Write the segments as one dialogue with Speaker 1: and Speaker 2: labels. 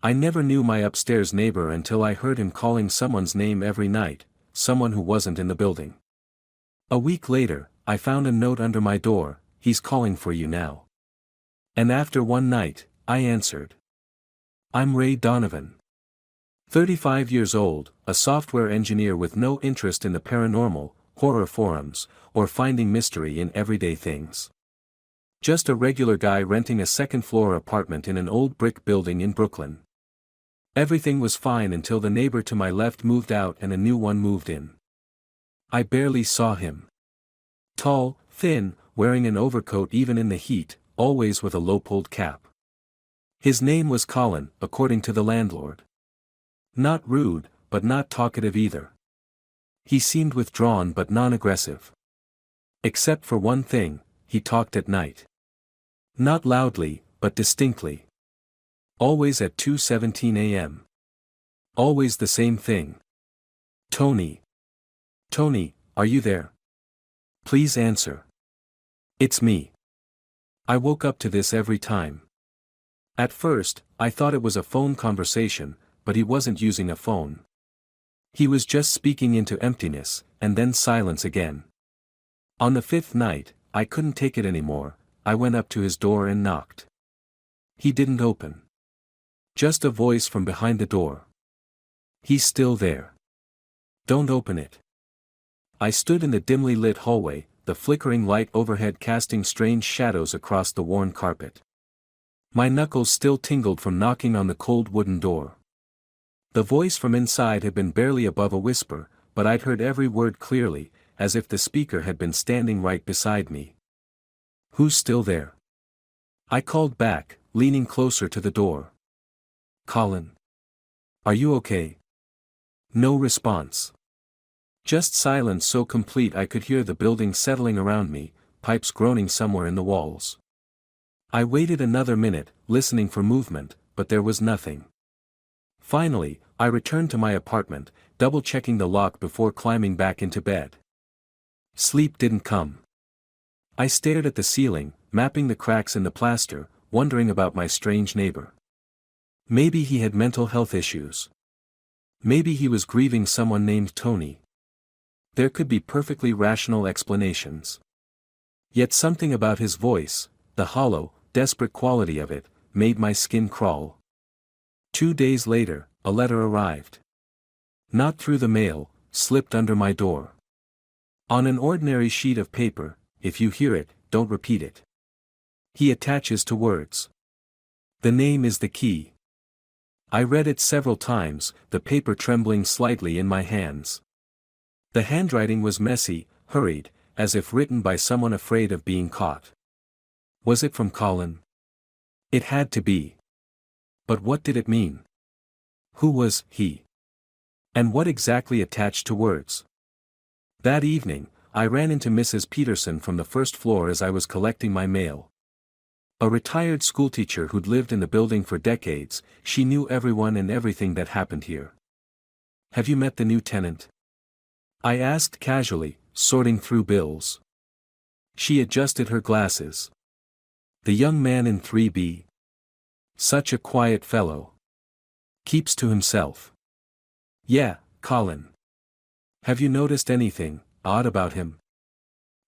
Speaker 1: I never knew my upstairs neighbor until I heard him calling someone's name every night, someone who wasn't in the building. A week later, I found a note under my door, "He's calling for you now." And after one night, I answered. I'm Ray Donovan. 35 years old, a software engineer with no interest in the paranormal, horror forums, or finding mystery in everyday things. Just a regular guy renting a second-floor apartment in an old brick building in Brooklyn. Everything was fine until the neighbor to my left moved out and a new one moved in. I barely saw him. Tall, thin, wearing an overcoat even in the heat, always with a low-pulled cap. His name was Colin, according to the landlord. Not rude, but not talkative either. He seemed withdrawn but non-aggressive. Except for one thing, he talked at night. Not loudly, but distinctly. Always at 2:17 a.m. Always the same thing. Tony. Tony, are you there? Please answer. It's me. I woke up to this every time. At first, I thought it was a phone conversation, but he wasn't using a phone. He was just speaking into emptiness, and then silence again. On the fifth night, I couldn't take it anymore. I went up to his door and knocked. He didn't open. Just a voice from behind the door. He's still there. Don't open it. I stood in the dimly lit hallway, the flickering light overhead casting strange shadows across the worn carpet. My knuckles still tingled from knocking on the cold wooden door. The voice from inside had been barely above a whisper, but I'd heard every word clearly, as if the speaker had been standing right beside me. Who's still there? I called back, leaning closer to the door. Colin. Are you okay? No response. Just silence so complete I could hear the building settling around me, pipes groaning somewhere in the walls. I waited another minute, listening for movement, but there was nothing. Finally, I returned to my apartment, double-checking the lock before climbing back into bed. Sleep didn't come. I stared at the ceiling, mapping the cracks in the plaster, wondering about my strange neighbor. Maybe he had mental health issues. Maybe he was grieving someone named Tony. There could be perfectly rational explanations. Yet something about his voice, the hollow, desperate quality of it, made my skin crawl. 2 days later, a letter arrived. Not through the mail, slipped under my door. On an ordinary sheet of paper, if you hear it, don't repeat it. He attaches to words. The name is the key. I read it several times, the paper trembling slightly in my hands. The handwriting was messy, hurried, as if written by someone afraid of being caught. Was it from Colin? It had to be. But what did it mean? Who was he? And what exactly attached to words? That evening, I ran into Mrs. Peterson from the first floor as I was collecting my mail. A retired schoolteacher who'd lived in the building for decades, she knew everyone and everything that happened here. Have you met the new tenant? I asked casually, sorting through bills. She adjusted her glasses. The young man in 3B. Such a quiet fellow. Keeps to himself. Yeah, Colin. Have you noticed anything odd about him?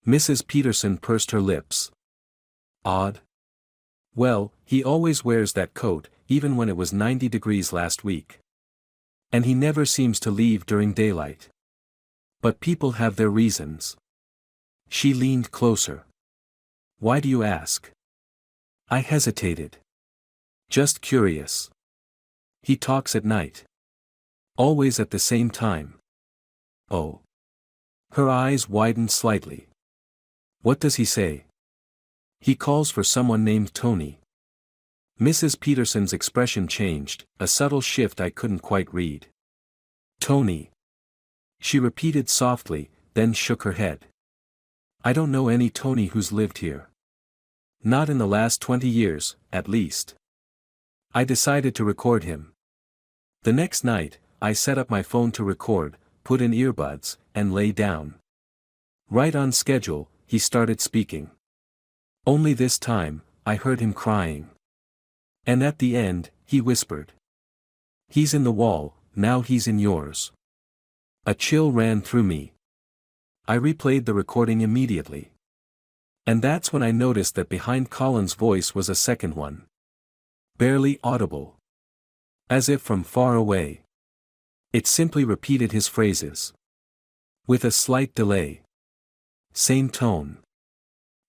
Speaker 1: Mrs. Peterson pursed her lips. Odd? Well, he always wears that coat, even when it was 90 degrees last week. And he never seems to leave during daylight. But people have their reasons. She leaned closer. Why do you ask? I hesitated. Just curious. He talks at night. Always at the same time. Oh. Her eyes widened slightly. What does he say? He calls for someone named Tony. Mrs. Peterson's expression changed, a subtle shift I couldn't quite read. Tony. She repeated softly, then shook her head. I don't know any Tony who's lived here. Not in the last 20 years, at least. I decided to record him. The next night, I set up my phone to record, put in earbuds, and lay down. Right on schedule, he started speaking. Only this time, I heard him crying. And at the end, he whispered. He's in the wall, now he's in yours. A chill ran through me. I replayed the recording immediately. And that's when I noticed that behind Colin's voice was a second one. Barely audible. As if from far away. It simply repeated his phrases. With a slight delay. Same tone.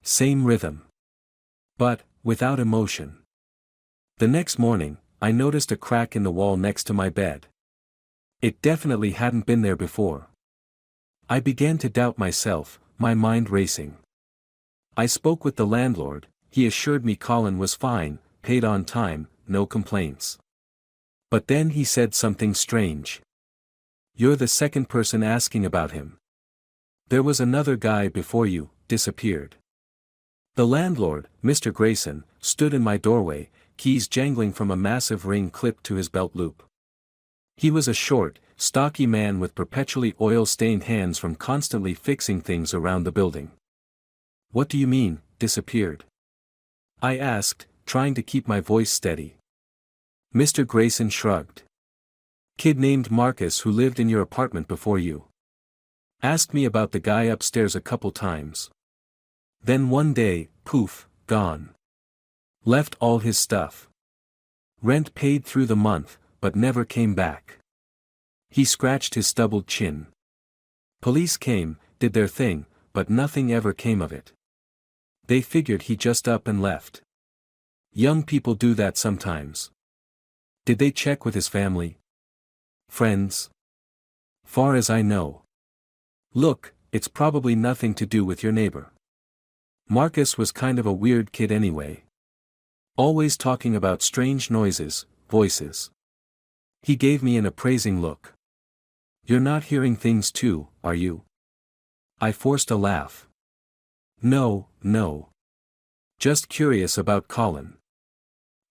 Speaker 1: Same rhythm. But, without emotion. The next morning, I noticed a crack in the wall next to my bed. It definitely hadn't been there before. I began to doubt myself, my mind racing. I spoke with the landlord, he assured me Colin was fine, paid on time, no complaints. But then he said something strange. You're the second person asking about him. There was another guy before you, disappeared. The landlord, Mr. Grayson, stood in my doorway, keys jangling from a massive ring clipped to his belt loop. He was a short, stocky man with perpetually oil-stained hands from constantly fixing things around the building. What do you mean, disappeared? I asked, trying to keep my voice steady. Mr. Grayson shrugged. Kid named Marcus who lived in your apartment before you. Asked me about the guy upstairs a couple times. Then one day, poof, gone. Left all his stuff. Rent paid through the month, but never came back. He scratched his stubbled chin. Police came, did their thing, but nothing ever came of it. They figured he just up and left. Young people do that sometimes. Did they check with his family? Friends? Far as I know. Look, it's probably nothing to do with your neighbor. Marcus was kind of a weird kid anyway. Always talking about strange noises, voices. He gave me an appraising look. You're not hearing things too, are you? I forced a laugh. No. Just curious about Colin.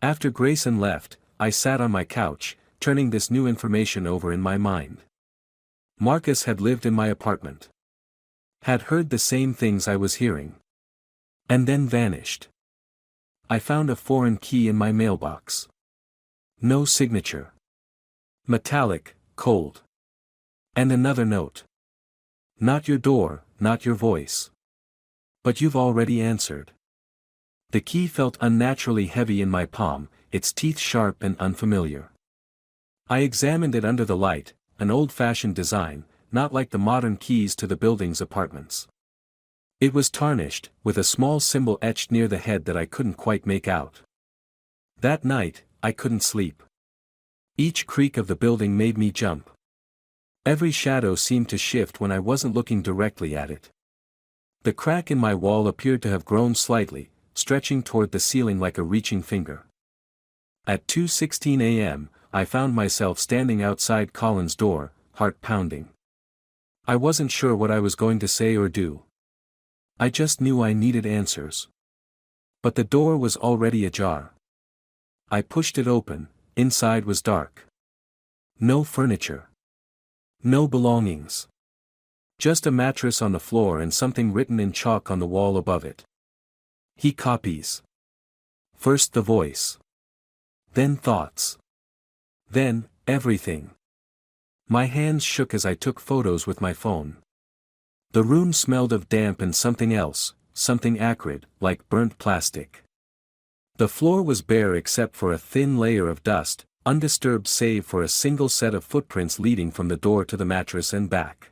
Speaker 1: After Grayson left, I sat on my couch, turning this new information over in my mind. Marcus had lived in my apartment. Had heard the same things I was hearing. And then vanished. I found a foreign key in my mailbox. No signature. Metallic, cold. And another note. Not your door, not your voice. But you've already answered. The key felt unnaturally heavy in my palm, its teeth sharp and unfamiliar. I examined it under the light, an old-fashioned design, not like the modern keys to the building's apartments. It was tarnished, with a small symbol etched near the head that I couldn't quite make out. That night, I couldn't sleep. Each creak of the building made me jump. Every shadow seemed to shift when I wasn't looking directly at it. The crack in my wall appeared to have grown slightly, stretching toward the ceiling like a reaching finger. At 2:16 a.m., I found myself standing outside Colin's door, heart pounding. I wasn't sure what I was going to say or do. I just knew I needed answers. But the door was already ajar. I pushed it open, inside was dark. No furniture. No belongings. Just a mattress on the floor and something written in chalk on the wall above it. He copies. First the voice. Then thoughts. Then, everything. My hands shook as I took photos with my phone. The room smelled of damp and something else, something acrid, like burnt plastic. The floor was bare except for a thin layer of dust, undisturbed save for a single set of footprints leading from the door to the mattress and back.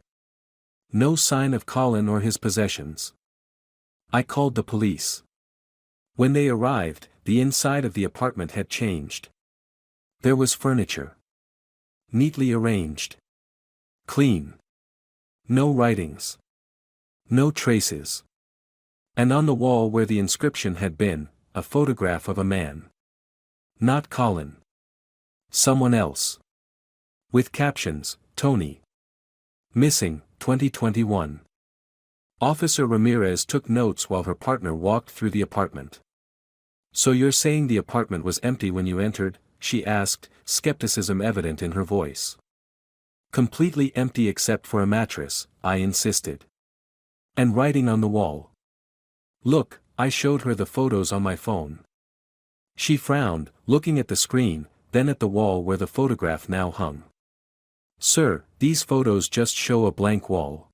Speaker 1: No sign of Colin or his possessions. I called the police. When they arrived, the inside of the apartment had changed. There was furniture. Neatly arranged. Clean. No writings. No traces. And on the wall where the inscription had been, a photograph of a man. Not Colin. Someone else. With captions, Tony. Missing, 2021. Officer Ramirez took notes while her partner walked through the apartment. So you're saying the apartment was empty when you entered? She asked, skepticism evident in her voice. Completely empty except for a mattress, I insisted. And writing on the wall. Look, I showed her the photos on my phone. She frowned, looking at the screen, then at the wall where the photograph now hung. "Sir, these photos just show a blank wall."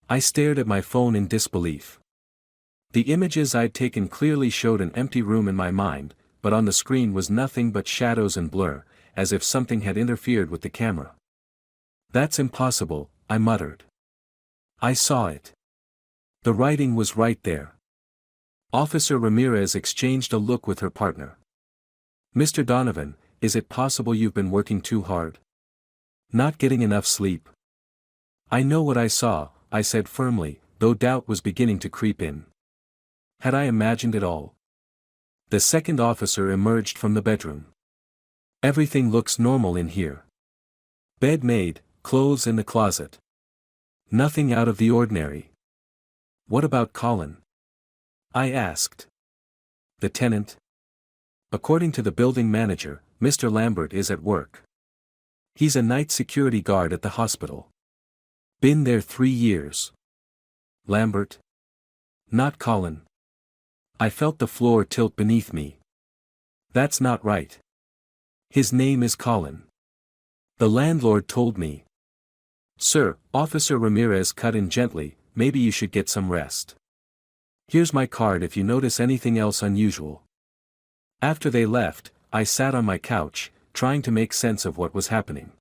Speaker 1: I stared at my phone in disbelief. The images I'd taken clearly showed an empty room in my mind, but on the screen was nothing but shadows and blur, as if something had interfered with the camera. "That's impossible," I muttered. "I saw it. The writing was right there." Officer Ramirez exchanged a look with her partner. "Mr. Donovan, is it possible you've been working too hard? Not getting enough sleep?" "I know what I saw," I said firmly, though doubt was beginning to creep in. Had I imagined it all? The second officer emerged from the bedroom. "Everything looks normal in here. Bed made, clothes in the closet. Nothing out of the ordinary." "What about Colin?" I asked. "The tenant?" "According to the building manager, Mr. Lambert is at work. He's a night security guard at the hospital. Been there 3 years. Lambert? Not Colin." I felt the floor tilt beneath me. "That's not right. His name is Colin. The landlord told me." "Sir," Officer Ramirez cut in gently, "maybe you should get some rest. Here's my card if you notice anything else unusual." After they left, I sat on my couch, trying to make sense of what was happening.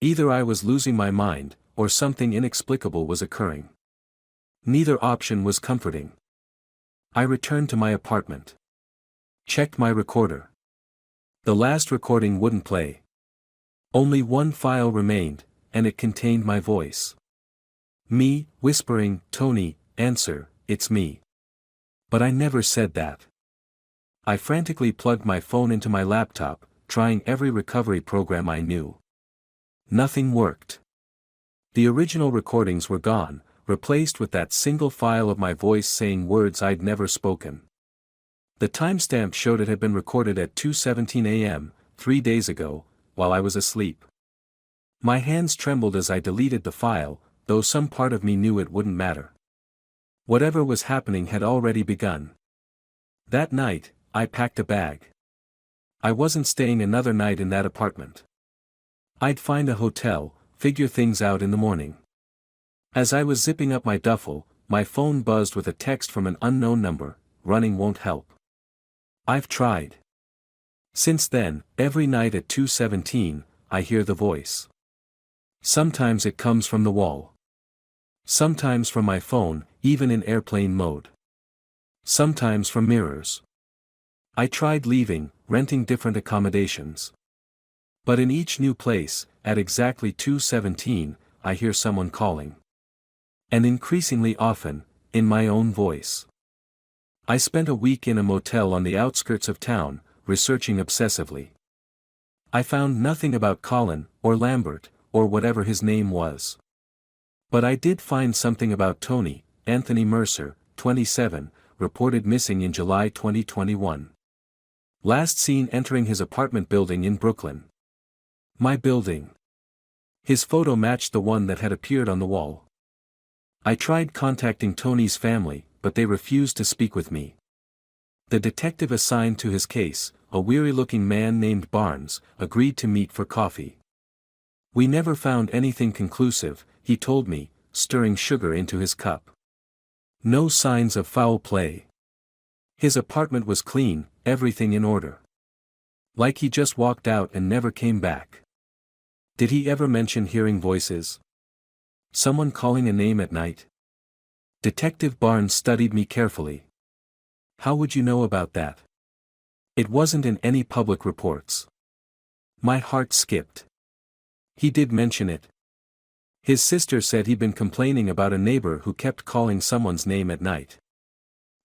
Speaker 1: Either I was losing my mind, or something inexplicable was occurring. Neither option was comforting. I returned to my apartment. Checked my recorder. The last recording wouldn't play. Only one file remained, and it contained my voice. Me, whispering, "Tony, answer, it's me." But I never said that. I frantically plugged my phone into my laptop, trying every recovery program I knew. Nothing worked. The original recordings were gone, replaced with that single file of my voice saying words I'd never spoken. The timestamp showed it had been recorded at 2:17 a.m., 3 days ago, while I was asleep. My hands trembled as I deleted the file, though some part of me knew it wouldn't matter. Whatever was happening had already begun. That night, I packed a bag. I wasn't staying another night in that apartment. I'd find a hotel, figure things out in the morning. As I was zipping up my duffel, my phone buzzed with a text from an unknown number. "Running won't help. I've tried." Since then, every night at 2:17, I hear the voice. Sometimes it comes from the wall. Sometimes from my phone, even in airplane mode. Sometimes from mirrors. I tried leaving, renting different accommodations. But in each new place, at exactly 2:17, I hear someone calling. And increasingly often, in my own voice. I spent a week in a motel on the outskirts of town, researching obsessively. I found nothing about Colin, or Lambert, or whatever his name was. But I did find something about Tony, Anthony Mercer, 27, reported missing in July 2021. Last seen entering his apartment building in Brooklyn. My building. His photo matched the one that had appeared on the wall. I tried contacting Tony's family, but they refused to speak with me. The detective assigned to his case, a weary-looking man named Barnes, agreed to meet for coffee. "We never found anything conclusive," he told me, stirring sugar into his cup. "No signs of foul play. His apartment was clean, everything in order. Like he just walked out and never came back." "Did he ever mention hearing voices? Someone calling a name at night?" Detective Barnes studied me carefully. "How would you know about that? It wasn't in any public reports." My heart skipped. "He did mention it. His sister said he'd been complaining about a neighbor who kept calling someone's name at night.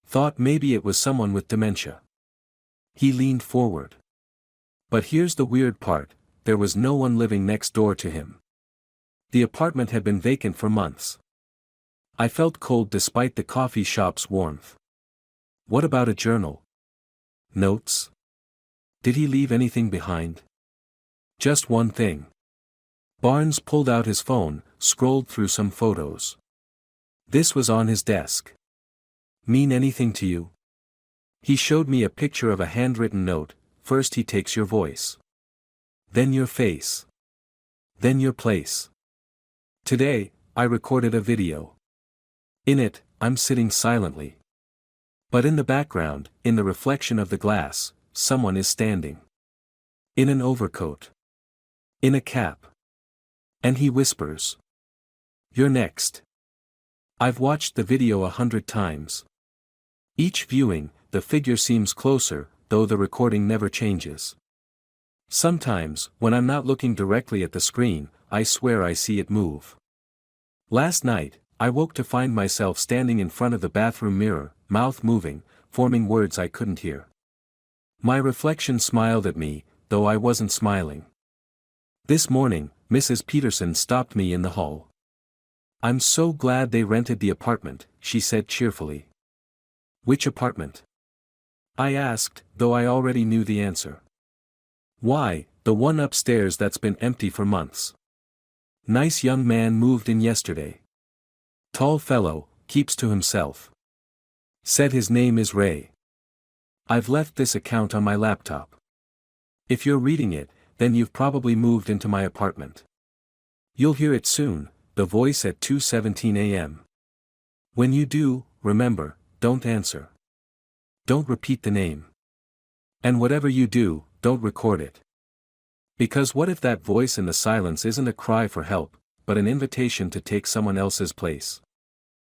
Speaker 1: Thought maybe it was someone with dementia." He leaned forward. "But here's the weird part, there was no one living next door to him. The apartment had been vacant for months." I felt cold despite the coffee shop's warmth. "What about a journal? Notes? Did he leave anything behind?" "Just one thing." Barnes pulled out his phone, scrolled through some photos. "This was on his desk. Mean anything to you?" He showed me a picture of a handwritten note, first he takes your voice. Then your face. Then your place. Today, I recorded a video. In it, I'm sitting silently. But in the background, in the reflection of the glass, someone is standing. In an overcoat. In a cap. And he whispers. You're next. I've watched the video 100 times. Each viewing, the figure seems closer, though the recording never changes. Sometimes, when I'm not looking directly at the screen, I swear I see it move. Last night, I woke to find myself standing in front of the bathroom mirror, mouth moving, forming words I couldn't hear. My reflection smiled at me, though I wasn't smiling. This morning, Mrs. Peterson stopped me in the hall. I'm so glad they rented the apartment, she said cheerfully. Which apartment? I asked, though I already knew the answer. Why, the one upstairs that's been empty for months. Nice young man moved in yesterday. Tall fellow, keeps to himself. Said his name is Ray. I've left this account on my laptop. If you're reading it, then you've probably moved into my apartment. You'll hear it soon, the voice at 2:17 a.m. When you do, remember, don't answer. Don't repeat the name. And whatever you do, don't record it. Because what if that voice in the silence isn't a cry for help, but an invitation to take someone else's place?